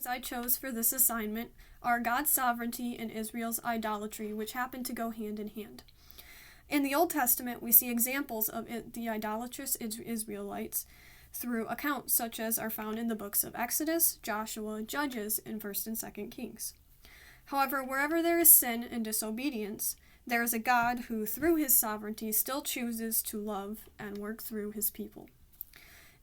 I chose for this assignment are God's sovereignty and Israel's idolatry, which happen to go hand in hand. In the Old Testament, we see examples of the idolatrous Israelites through accounts such as are found in the books of Exodus, Joshua, Judges, and 1st and 2nd Kings. However, wherever there is sin and disobedience, there is a God who, through his sovereignty, still chooses to love and work through his people.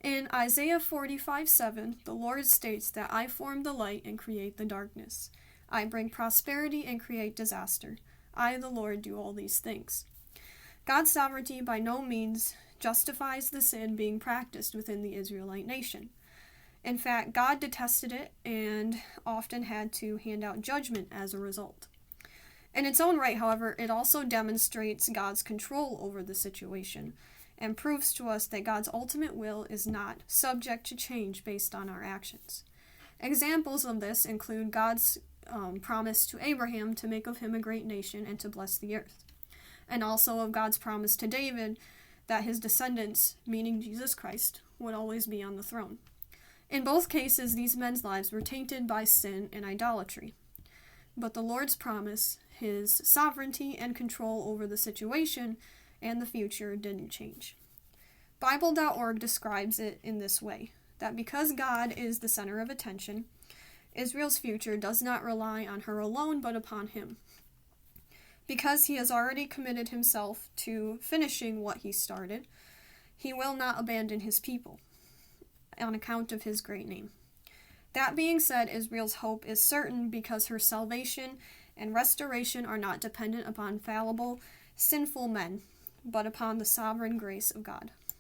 In Isaiah 45:7, the Lord states that I form the light and create the darkness. I bring prosperity and create disaster. I, the Lord, do all these things. God's sovereignty by no means justifies the sin being practiced within the Israelite nation. In fact, God detested it and often had to hand out judgment as a result. In its own right, however, it also demonstrates God's control over the situation and proves to us that God's ultimate will is not subject to change based on our actions. Examples of this include God's promise to Abraham to make of him a great nation and to bless the earth, and also of God's promise to David that his descendants, meaning Jesus Christ, would always be on the throne. In both cases, these men's lives were tainted by sin and idolatry. But the Lord's promise, his sovereignty and control over the situation and the future didn't change. Bible.org describes it in this way, that because God is the center of attention, Israel's future does not rely on her alone but upon him. Because he has already committed himself to finishing what he started, he will not abandon his people on account of his great name. That being said, Israel's hope is certain because her salvation and restoration are not dependent upon fallible, sinful men, but upon the sovereign grace of God.